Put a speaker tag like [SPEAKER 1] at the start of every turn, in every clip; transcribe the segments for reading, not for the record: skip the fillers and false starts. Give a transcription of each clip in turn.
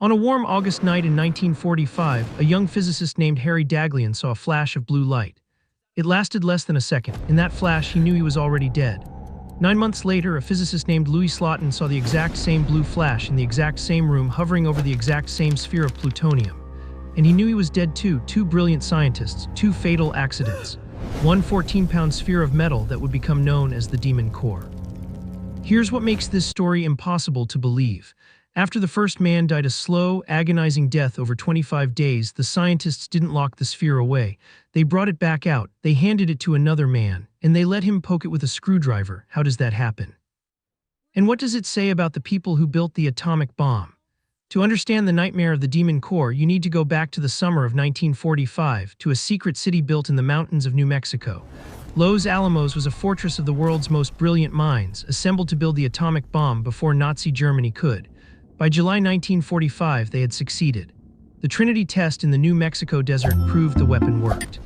[SPEAKER 1] On a warm August night in 1945, a young physicist named Harry Daghlian saw a flash of blue light. It lasted less than a second. In that flash, he knew he was already dead. 9 months later, a physicist named Slotin saw the exact same blue flash in the exact same room, hovering over the exact same sphere of plutonium. And he knew he was dead too. Two brilliant scientists, two fatal accidents. One 14-pound sphere of metal that would become known as the Demon Core. Here's what makes this story impossible to believe. After the first man died a slow, agonizing death over 25 days, the scientists didn't lock the sphere away. They brought it back out, they handed it to another man, and they let him poke it with a screwdriver. How does that happen? And what does it say about the people who built the atomic bomb? To understand the nightmare of the Demon Core, you need to go back to the summer of 1945, to a secret city built in the mountains of New Mexico. Los Alamos was a fortress of the world's most brilliant minds, assembled to build the atomic bomb before Nazi Germany could. By July 1945, they had succeeded. The Trinity test in the New Mexico desert proved the weapon worked.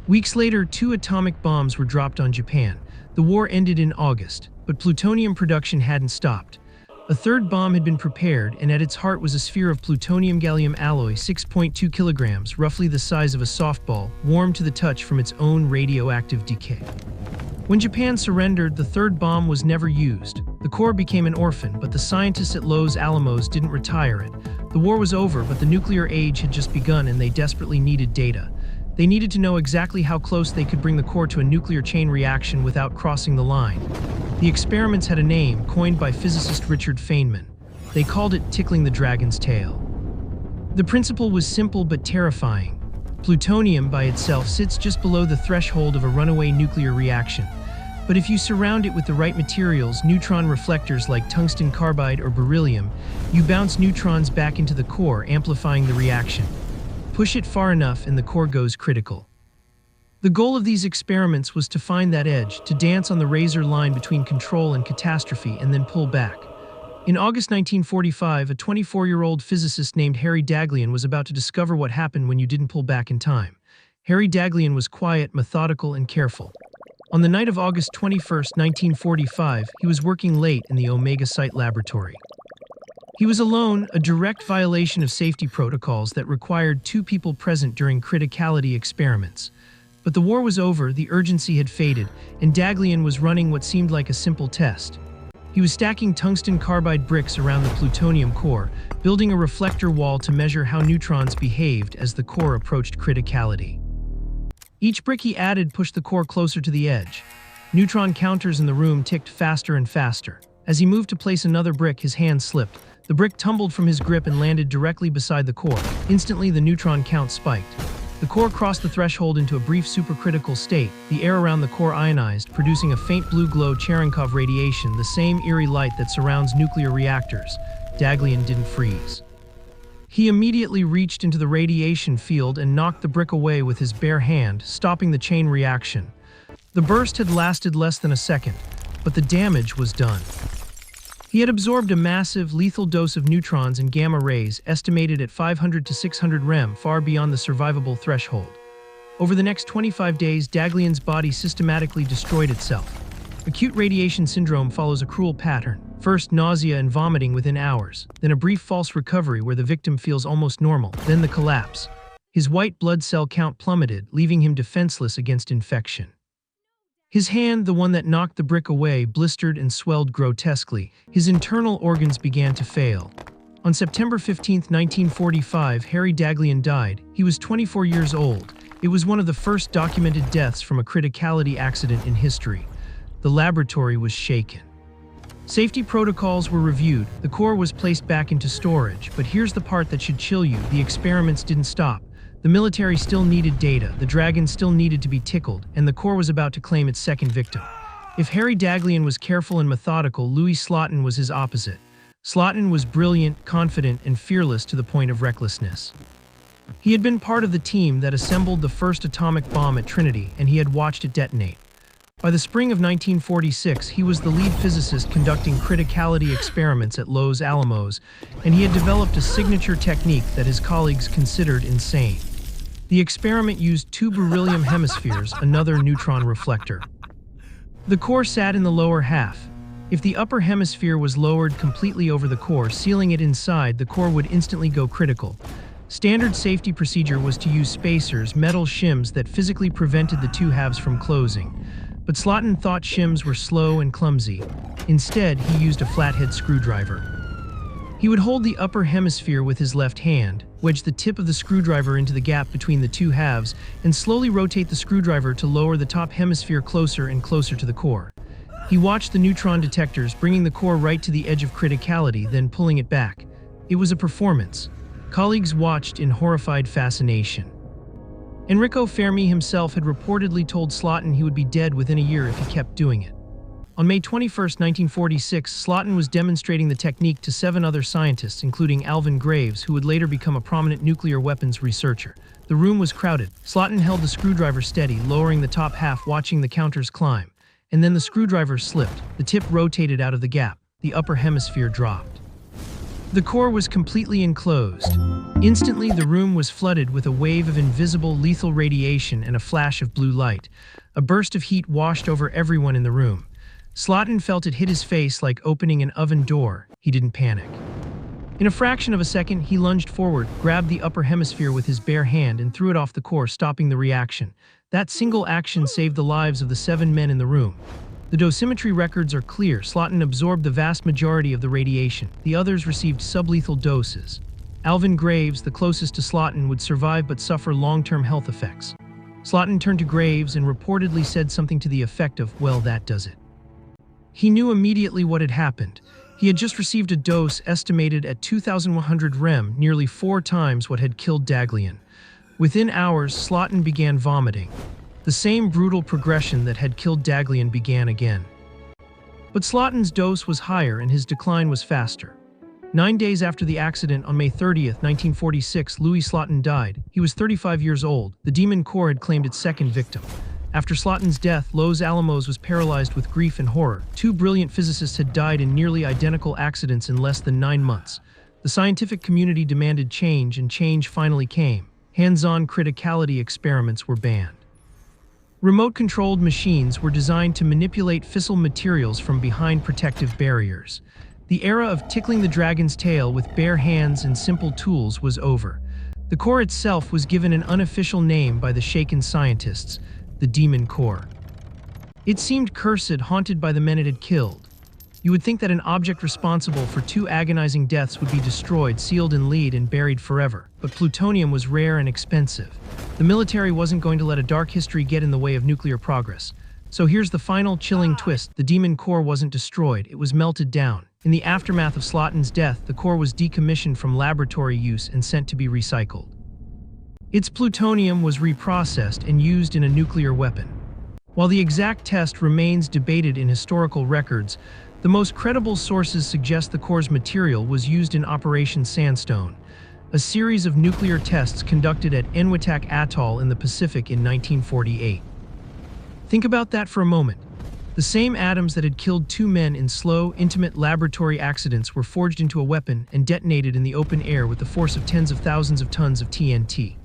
[SPEAKER 1] Weeks later, 2 atomic bombs were dropped on Japan. The war ended in August, but plutonium production hadn't stopped. A third bomb had been prepared, and at its heart was a sphere of plutonium-gallium alloy 6.2 kilograms, roughly the size of a softball, warm to the touch from its own radioactive decay. When Japan surrendered, the third bomb was never used. The core became an orphan, but the scientists at Los Alamos didn't retire it. The war was over, but the nuclear age had just begun, and they desperately needed data. They needed to know exactly how close they could bring the core to a nuclear chain reaction without crossing the line. The experiments had a name, coined by physicist Richard Feynman. They called it tickling the dragon's tail. The principle was simple but terrifying. Plutonium by itself sits just below the threshold of a runaway nuclear reaction. But if you surround it with the right materials, neutron reflectors like tungsten carbide or beryllium, you bounce neutrons back into the core, amplifying the reaction. Push it far enough and the core goes critical. The goal of these experiments was to find that edge, to dance on the razor line between control and catastrophe, and then pull back. In August 1945, a 24-year-old physicist named Harry Daghlian was about to discover what happened when you didn't pull back in time. Harry Daghlian was quiet, methodical, and careful. On the night of August 21, 1945, he was working late in the Omega Site laboratory. He was alone, a direct violation of safety protocols that required 2 people present during criticality experiments. But the war was over, the urgency had faded, and Daghlian was running what seemed like a simple test. He was stacking tungsten carbide bricks around the plutonium core, building a reflector wall to measure how neutrons behaved as the core approached criticality. Each brick he added pushed the core closer to the edge. Neutron counters in the room ticked faster and faster. As he moved to place another brick, his hand slipped. The brick tumbled from his grip and landed directly beside the core. Instantly, the neutron count spiked. The core crossed the threshold into a brief supercritical state. The air around the core ionized, producing a faint blue glow, Cherenkov radiation, the same eerie light that surrounds nuclear reactors. Daghlian didn't freeze. He immediately reached into the radiation field and knocked the brick away with his bare hand, stopping the chain reaction. The burst had lasted less than a second, but the damage was done. He had absorbed a massive, lethal dose of neutrons and gamma rays, estimated at 500 to 600 rem, far beyond the survivable threshold. Over the next 25 days, Daghlian's body systematically destroyed itself. Acute radiation syndrome follows a cruel pattern. First, nausea and vomiting within hours, then a brief false recovery where the victim feels almost normal, then the collapse. His white blood cell count plummeted, leaving him defenseless against infection. His hand, the one that knocked the brick away, blistered and swelled grotesquely. His internal organs began to fail. On September 15, 1945, Harry Daghlian died. He was 24 years old. It was one of the first documented deaths from a criticality accident in history. The laboratory was shaken. Safety protocols were reviewed. The core was placed back into storage. But here's the part that should chill you. The experiments didn't stop. The military still needed data, the dragon still needed to be tickled, and the core was about to claim its second victim. If Harry Daghlian was careful and methodical, Slotin was his opposite. Slotin was brilliant, confident, and fearless to the point of recklessness. He had been part of the team that assembled the first atomic bomb at Trinity, and he had watched it detonate. By the spring of 1946, he was the lead physicist conducting criticality experiments at Los Alamos, and he had developed a signature technique that his colleagues considered insane. The experiment used 2 beryllium hemispheres, another neutron reflector. The core sat in the lower half. If the upper hemisphere was lowered completely over the core, sealing it inside, the core would instantly go critical. Standard safety procedure was to use spacers, metal shims that physically prevented the two halves from closing. But Slotin thought shims were slow and clumsy. Instead, he used a flathead screwdriver. He would hold the upper hemisphere with his left hand, wedge the tip of the screwdriver into the gap between the two halves, and slowly rotate the screwdriver to lower the top hemisphere closer and closer to the core. He watched the neutron detectors, bringing the core right to the edge of criticality, then pulling it back. It was a performance. Colleagues watched in horrified fascination. Enrico Fermi himself had reportedly told Slotin he would be dead within a year if he kept doing it. On May 21, 1946, Slotin was demonstrating the technique to 7 other scientists, including Alvin Graves, who would later become a prominent nuclear weapons researcher. The room was crowded. Slotin held the screwdriver steady, lowering the top half, watching the counters climb. And then the screwdriver slipped. The tip rotated out of the gap. The upper hemisphere dropped. The core was completely enclosed. Instantly, the room was flooded with a wave of invisible, lethal radiation and a flash of blue light. A burst of heat washed over everyone in the room. Slotin felt it hit his face like opening an oven door. He didn't panic. In a fraction of a second, he lunged forward, grabbed the upper hemisphere with his bare hand, and threw it off the core, stopping the reaction. That single action saved the lives of the 7 men in the room. The dosimetry records are clear. Slotin absorbed the vast majority of the radiation. The others received sublethal doses. Alvin Graves, the closest to Slotin, would survive but suffer long-term health effects. Slotin turned to Graves and reportedly said something to the effect of, "Well, that does it." He knew immediately what had happened. He had just received a dose estimated at 2,100 rem, nearly 4 times what had killed Daghlian. Within hours, Slotin began vomiting. The same brutal progression that had killed Daghlian began again. But Slotin's dose was higher and his decline was faster. 9 days after the accident, on May 30, 1946, Louis Slotin died. He was 35 years old. The demon core had claimed its second victim. After Slotin's death, Los Alamos was paralyzed with grief and horror. 2 brilliant physicists had died in nearly identical accidents in less than 9 months. The scientific community demanded change, and change finally came. Hands-on criticality experiments were banned. Remote-controlled machines were designed to manipulate fissile materials from behind protective barriers. The era of tickling the dragon's tail with bare hands and simple tools was over. The core itself was given an unofficial name by the shaken scientists: the Demon Core. It seemed cursed, haunted by the men it had killed. You would think that an object responsible for 2 agonizing deaths would be destroyed, sealed in lead, and buried forever. But plutonium was rare and expensive. The military wasn't going to let a dark history get in the way of nuclear progress. So here's the final chilling twist. The Demon Core wasn't destroyed, it was melted down. In the aftermath of Slotin's death, the core was decommissioned from laboratory use and sent to be recycled. Its plutonium was reprocessed and used in a nuclear weapon. While the exact test remains debated in historical records, the most credible sources suggest the core's material was used in Operation Sandstone, a series of nuclear tests conducted at Enewetak Atoll in the Pacific in 1948. Think about that for a moment. The same atoms that had killed 2 men in slow, intimate laboratory accidents were forged into a weapon and detonated in the open air with the force of tens of thousands of tons of TNT.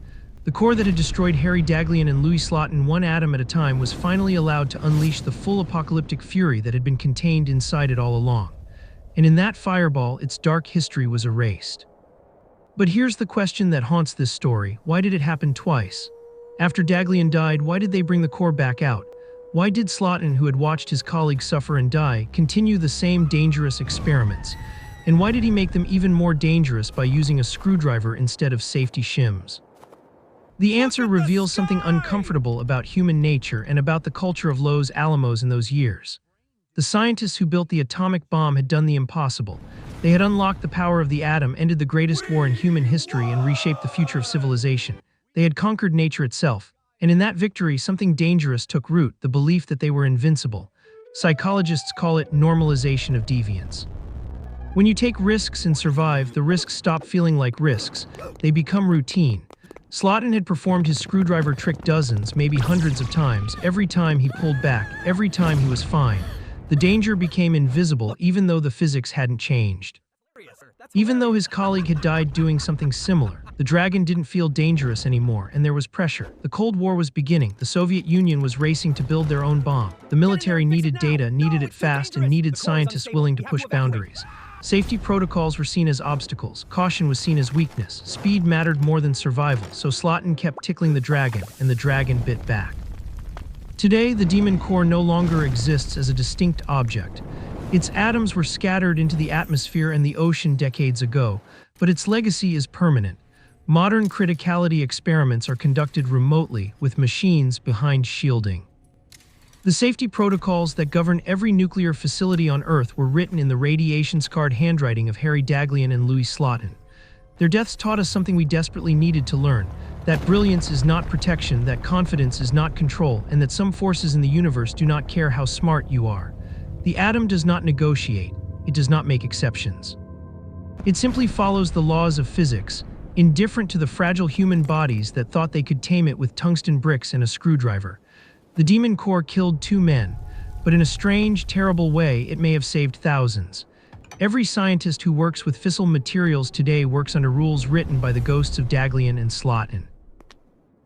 [SPEAKER 1] The core that had destroyed Harry Daghlian and Louis Slotin 1 atom at a time was finally allowed to unleash the full apocalyptic fury that had been contained inside it all along. And in that fireball, its dark history was erased. But here's the question that haunts this story: why did it happen twice? After Daghlian died, why did they bring the core back out? Why did Slotin, who had watched his colleagues suffer and die, continue the same dangerous experiments? And why did he make them even more dangerous by using a screwdriver instead of safety shims? The answer reveals something uncomfortable about human nature and about the culture of Los Alamos in those years. The scientists who built the atomic bomb had done the impossible. They had unlocked the power of the atom, ended the greatest war in human history, and reshaped the future of civilization. They had conquered nature itself. And in that victory, something dangerous took root: the belief that they were invincible. Psychologists call it normalization of deviance. When you take risks and survive, the risks stop feeling like risks. They become routine. Slotin had performed his screwdriver trick dozens, maybe hundreds of times. Every time he pulled back, every time he was fine. The danger became invisible, even though the physics hadn't changed. Even though his colleague had died doing something similar. The Dragon didn't feel dangerous anymore, and there was pressure. The Cold War was beginning. The Soviet Union was racing to build their own bomb. The military needed data, needed it fast, and needed scientists willing to push boundaries. Safety protocols were seen as obstacles. Caution was seen as weakness. Speed mattered more than survival, so Slotin kept tickling the Dragon, and the Dragon bit back. Today, the Demon Core no longer exists as a distinct object. Its atoms were scattered into the atmosphere and the ocean decades ago, but its legacy is permanent. Modern criticality experiments are conducted remotely with machines behind shielding. The safety protocols that govern every nuclear facility on Earth were written in the radiation-scarred handwriting of Harry Daghlian and Louis Slotin. Their deaths taught us something we desperately needed to learn, that brilliance is not protection, that confidence is not control, and that some forces in the universe do not care how smart you are. The atom does not negotiate, it does not make exceptions. It simply follows the laws of physics, indifferent to the fragile human bodies that thought they could tame it with tungsten bricks and a screwdriver. The Demon Core killed 2 men, but in a strange, terrible way, it may have saved thousands. Every scientist who works with fissile materials today works under rules written by the ghosts of Daghlian and Slotin.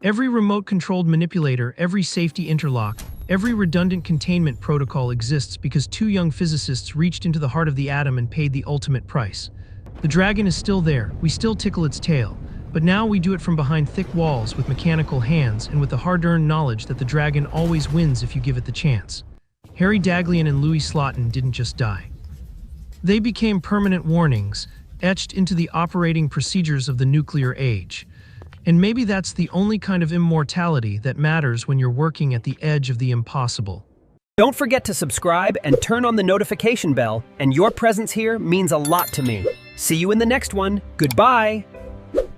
[SPEAKER 1] Every remote-controlled manipulator, every safety interlock, every redundant containment protocol exists because 2 young physicists reached into the heart of the atom and paid the ultimate price. The Dragon is still there, we still tickle its tail, but now we do it from behind thick walls with mechanical hands and with the hard-earned knowledge that the Dragon always wins if you give it the chance. Harry Daghlian and Louis Slotin didn't just die. They became permanent warnings, etched into the operating procedures of the nuclear age. And maybe that's the only kind of immortality that matters when you're working at the edge of the impossible.
[SPEAKER 2] Don't forget to subscribe and turn on the notification bell, and your presence here means a lot to me. See you in the next one. Goodbye.